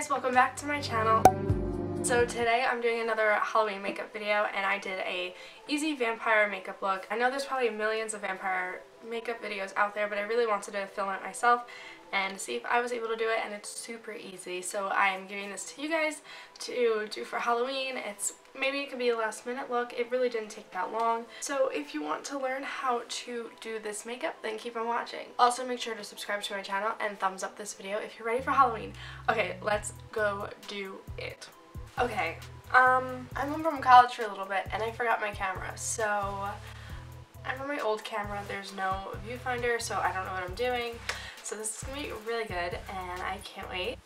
guys, welcome back to my channel. So today I'm doing another Halloween makeup video and I did a easy vampire makeup look. I know there's probably millions of vampire makeup videos out there, but I really wanted to film it myself and see if I was able to do it, and it's super easy. So I'm giving this to you guys to do for Halloween. Maybe it could be a last minute look. It really didn't take that long. So if you want to learn how to do this makeup, then keep on watching. Also make sure to subscribe to my channel and thumbs up this video if you're ready for Halloween. Okay, let's go do it. Okay, I'm home from college for a little bit and I forgot my camera. So I'm on my old camera. There's no viewfinder, so I don't know what I'm doing. So this is going to be really good and I can't wait.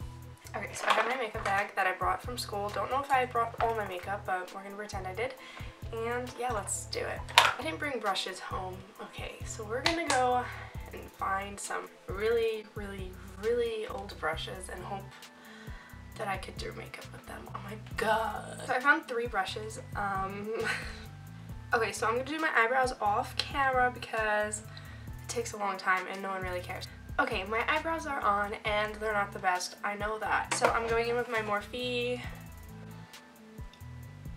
Okay, so I have my makeup bag that I brought from school. Don't know if I brought all my makeup, but we're going to pretend I did. And yeah, let's do it. I didn't bring brushes home. Okay, so we're going to go and find some really old brushes and hope that I could do makeup with them. Oh my god. So I found 3 brushes. Okay, so I'm going to do my eyebrows off camera because it takes a long time and no one really cares. Okay, my eyebrows are on and they're not the best. I know that. So I'm going in with my Morphe.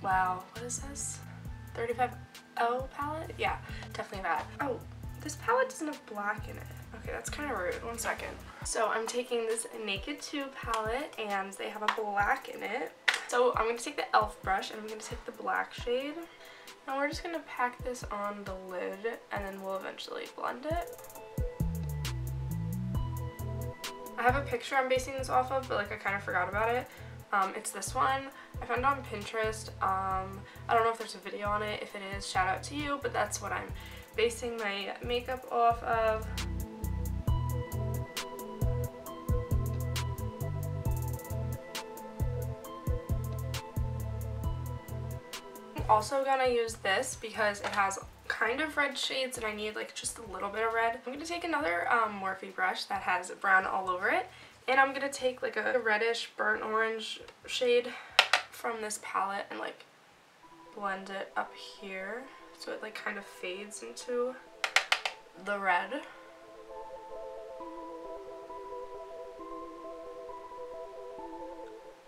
Wow, what is this? 35O palette? Yeah, definitely that. Oh, this palette doesn't have black in it. Okay, that's kind of rude. One second. So I'm taking this Naked 2 palette and they have a black in it. So I'm going to take the e.l.f. brush and I'm going to take the black shade. And we're just going to pack this on the lid and then we'll eventually blend it. I have a picture I'm basing this off of, but like I kind of forgot about it. It's this one. I found it on Pinterest. I don't know if there's a video on it. If it is, shout out to you, but that's what I'm basing my makeup off of. I'm also gonna use this because it has kind of red shades and I need like just a little bit of red. I'm going to take another Morphe brush that has brown all over it, and I'm going to take like a reddish burnt orange shade from this palette and like blend it up here so it like kind of fades into the red.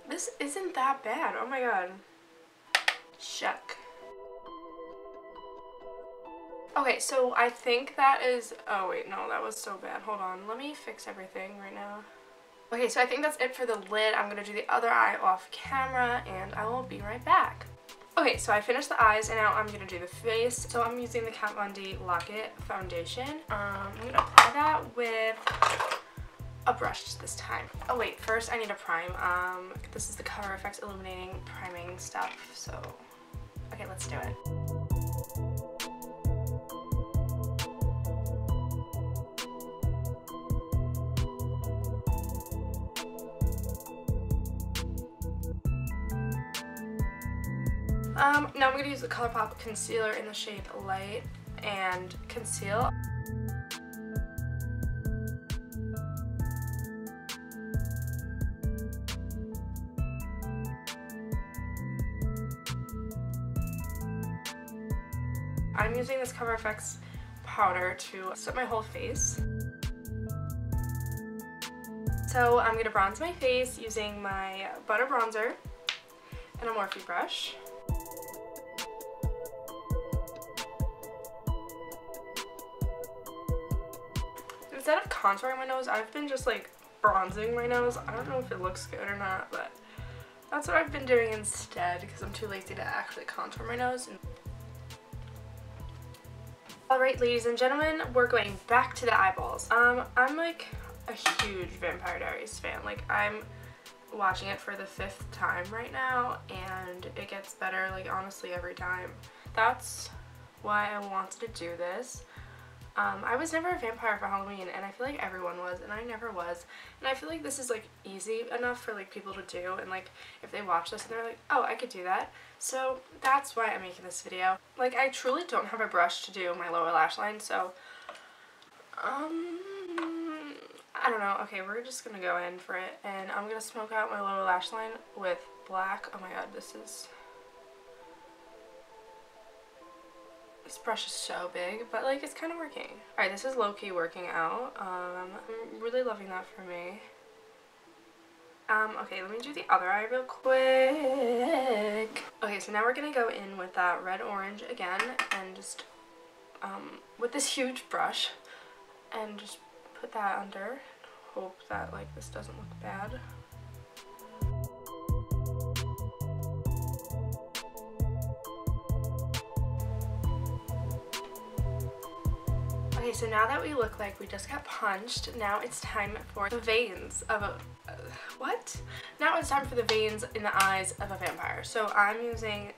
This isn't that bad. Oh my god. Check. Okay, so I think that is, oh wait, no, that was so bad. Hold on, let me fix everything right now. Okay, so I think that's it for the lid. I'm going to do the other eye off camera and I will be right back. Okay, so I finished the eyes and now I'm going to do the face. So I'm using the Kat Von D Lock-It foundation. I'm going to apply that with a brush this time. Oh wait, first I need to prime. This is the Cover FX Illuminating Priming stuff, so okay, let's do it. Now I'm going to use the ColourPop concealer in the shade Light and Conceal. I'm using this Cover FX powder to set my whole face. So I'm going to bronze my face using my Butter Bronzer and a Morphe brush. Instead of contouring my nose, I've been just like bronzing my nose. I don't know if it looks good or not, but that's what I've been doing instead because I'm too lazy to actually contour my nose. Alright, ladies and gentlemen, we're going back to the eyeballs. I'm like a huge Vampire Diaries fan. Like, I'm watching it for the 5th time right now and it gets better like honestly every time. That's why I wanted to do this. I was never a vampire for Halloween and I feel like everyone was and I never was, and I feel like this is like easy enough for like people to do, and like if they watch this and they're like, oh, I could do that. So that's why I'm making this video. Like, I truly don't have a brush to do my lower lash line, so I don't know. Okay, we're just gonna go in for it and I'm gonna smoke out my lower lash line with black. Oh my god, this brush is so big, but like it's kind of working. Alright, this is low-key working out. I'm really loving that for me. Okay, let me do the other eye real quick. Okay, so now we're gonna go in with that red orange again and just with this huge brush and just put that under. Hope that like this doesn't look bad. Okay, so now that we look like we just got punched, now it's time for the veins of a... what? Now it's time for the veins in the eyes of a vampire. So I'm using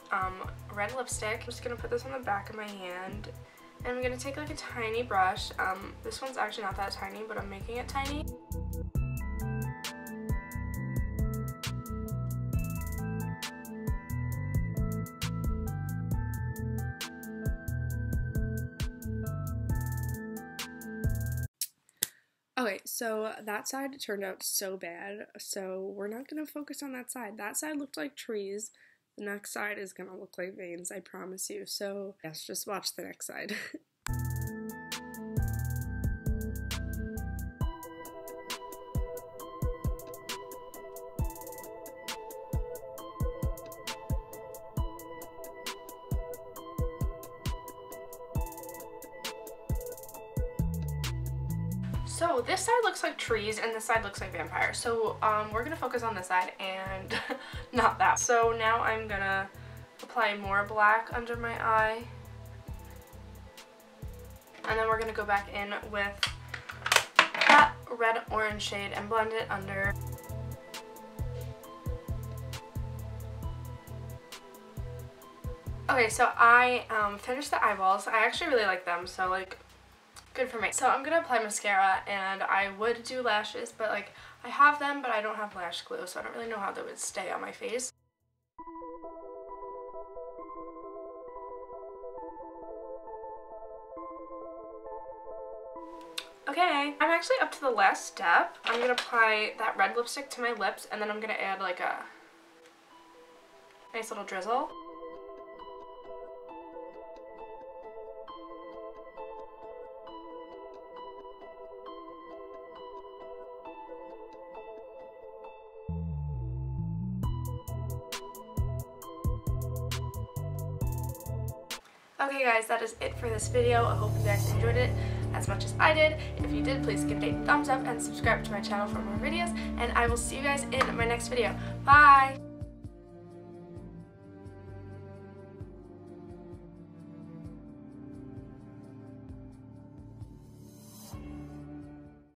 red lipstick. I'm just going to put this on the back of my hand. And I'm going to take like a tiny brush. This one's actually not that tiny, but I'm making it tiny. Okay, so that side turned out so bad, so we're not going to focus on that side. That side looked like trees. The next side is going to look like veins, I promise you. So, yes, just watch the next side. So this side looks like trees and this side looks like vampires. So we're gonna focus on this side and not that. So now I'm gonna apply more black under my eye. And then we're gonna go back in with that red orange shade and blend it under. Okay, so I finished the eyeballs. I actually really like them, so like good for me. So I'm gonna apply mascara, and I would do lashes, but like I have them, but I don't have lash glue, so I don't really know how they would stay on my face. Okay, I'm actually up to the last step. I'm gonna apply that red lipstick to my lips, and then I'm gonna add like a nice little drizzle. Okay guys, that is it for this video. I hope you guys enjoyed it as much as I did. If you did, please give it a thumbs up and subscribe to my channel for more videos, and I will see you guys in my next video. Bye!